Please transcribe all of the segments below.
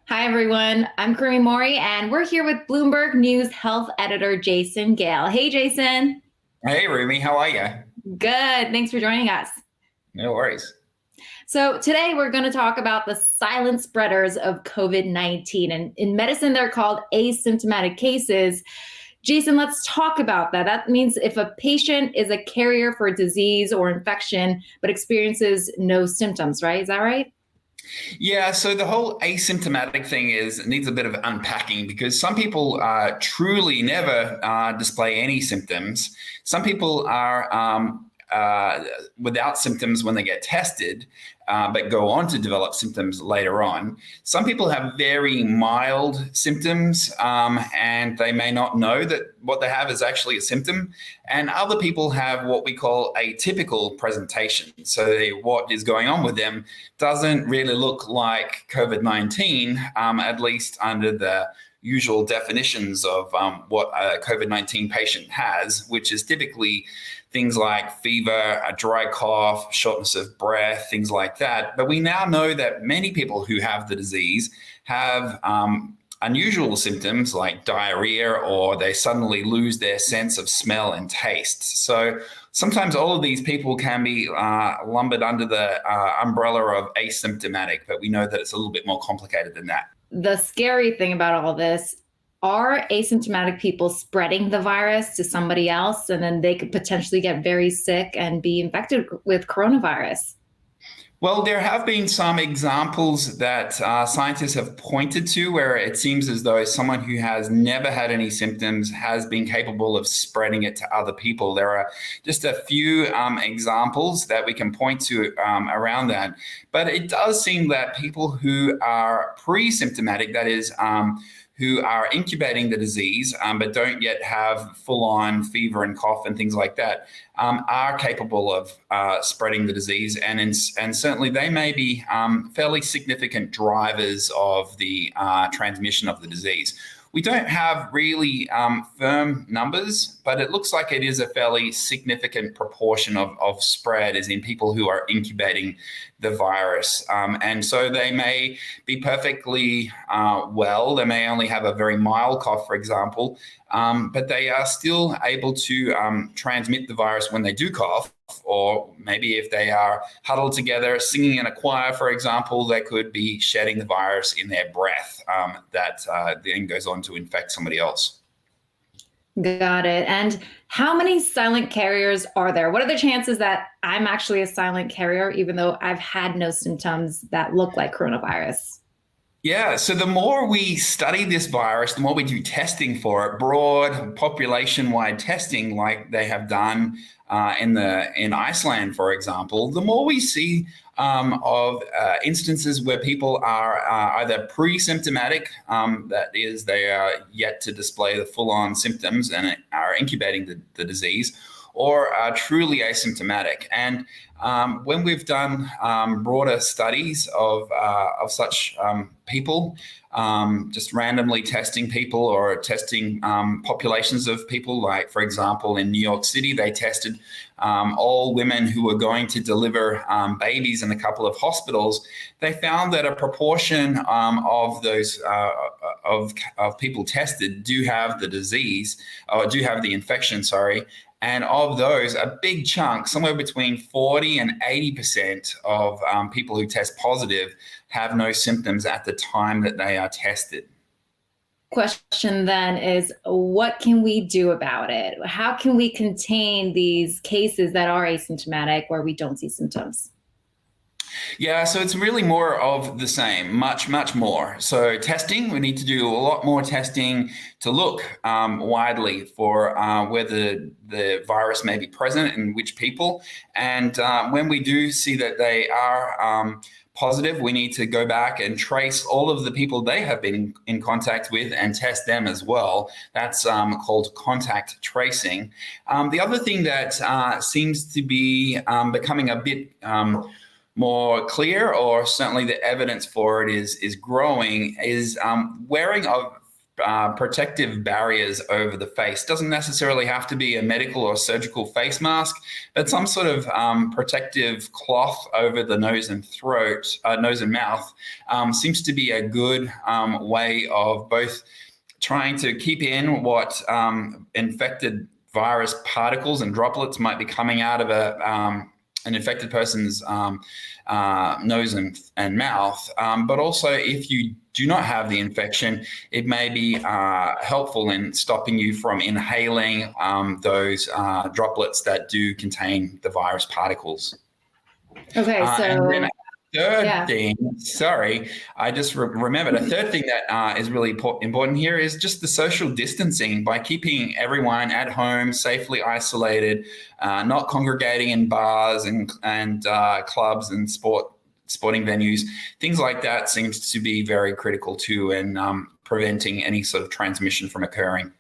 Hi, everyone. I'm Karimi Mori, and we're here with Bloomberg News health editor Jason Gale. Hey, Jason. Hey, Rumi, how are you? Good. Thanks for joining us. No worries. So, today we're going to talk about the silent spreaders of COVID 19. And in medicine, they're called asymptomatic cases. Jason, let's talk about that. That means if a patient is a carrier for a disease or infection, but experiences no symptoms, right? Is that right? Yeah, so the whole asymptomatic thing needs a bit of unpacking because some people truly never display any symptoms. Some people are without symptoms when they get tested, but go on to develop symptoms later on. Some people have very mild symptoms, and they may not know that what they have is actually a symptom. And other people have what we call atypical presentation. So what is going on with them doesn't really look like COVID-19, at least under the usual definitions of what a COVID-19 patient has, which is typically things like fever, a dry cough, shortness of breath, things like that. But we now know that many people who have the disease have unusual symptoms like diarrhea, or they suddenly lose their sense of smell and taste. So sometimes all of these people can be lumbered under the umbrella of asymptomatic, but we know that it's a little bit more complicated than that. The scary thing about all this, are asymptomatic people spreading the virus to somebody else, and then they could potentially get very sick and be infected with coronavirus? Well, there have been some examples that scientists have pointed to where it seems as though someone who has never had any symptoms has been capable of spreading it to other people. There are just a few examples that we can point to around that. But it does seem that people who are pre-symptomatic, that is, who are incubating the disease but don't yet have full-on fever and cough and things like that, are capable of spreading the disease. And certainly they may be fairly significant drivers of the transmission of the disease. We don't have really firm numbers, but it looks like it is a fairly significant proportion of spread is in people who are incubating the virus. And so they may be perfectly well. They may only have a very mild cough, for example, but they are still able to transmit the virus when they do cough. Or maybe if they are huddled together singing in a choir, for example, they could be shedding the virus in their breath that then goes on to infect somebody else. Got it. And how many silent carriers are there? What are the chances that I'm actually a silent carrier, even though I've had no symptoms that look like coronavirus? Yeah, so the more we study this virus, the more we do testing for it, broad population-wide testing, like they have done in Iceland, for example, the more we see of instances where people are either pre-symptomatic, that is, they are yet to display the full-on symptoms and are incubating the disease, or are truly asymptomatic. And when we've done broader studies of such people, just randomly testing people or testing populations of people, like, for example, in New York City, they tested all women who were going to deliver babies in a couple of hospitals. They found that a proportion of those of people tested do have the disease, or do have the infection, sorry. And of those, a big chunk, somewhere between 40 and 80% of people who test positive have no symptoms at the time that they are tested. Question then is, what can we do about it? How can we contain these cases that are asymptomatic where we don't see symptoms? Yeah, so it's really more of the same, much, much more. So testing, we need to do a lot more testing to look widely for whether the virus may be present in which people. And when we do see that they are positive, we need to go back and trace all of the people they have been in contact with and test them as well. That's called contact tracing. The other thing that seems to be becoming a bit more clear, or certainly the evidence for it is growing, is wearing of protective barriers over the face. Doesn't necessarily have to be a medical or surgical face mask, but some sort of protective cloth over the nose and throat, nose and mouth, seems to be a good way of both trying to keep in what infected virus particles and droplets might be coming out of an infected person's nose and mouth. But also, if you do not have the infection, it may be helpful in stopping you from inhaling those droplets that do contain the virus particles. Okay, so third thing, sorry, I just remembered a third thing that is really important here is just the social distancing. By keeping everyone at home, safely isolated, not congregating in bars and clubs and sporting venues, things like that seems to be very critical too in preventing any sort of transmission from occurring.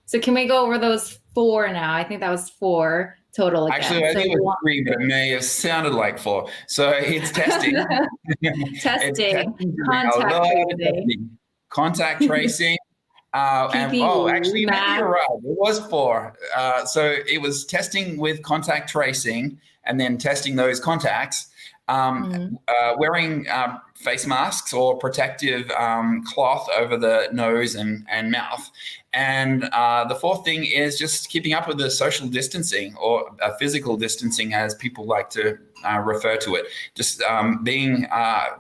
So can we go over those 4 now? I think that was 4 total again. Actually, I think it was 3, but it may have sounded like 4. So it's testing. Contact tracing. Actually, you're right. It was 4. So it was testing with contact tracing and then testing those contacts. Wearing face masks or protective cloth over the nose and mouth. And the 4th thing is just keeping up with the social distancing, or physical distancing as people like to refer to it. Just being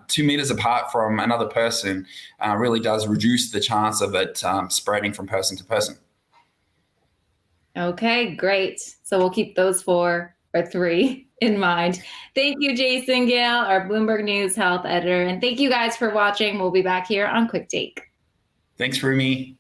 2 meters apart from another person really does reduce the chance of it spreading from person to person. Okay, great. So we'll keep those 4 or 3 in mind. Thank you, Jason Gale, our Bloomberg News health editor. And thank you guys for watching. We'll be back here on Quick Take. Thanks, Rumi.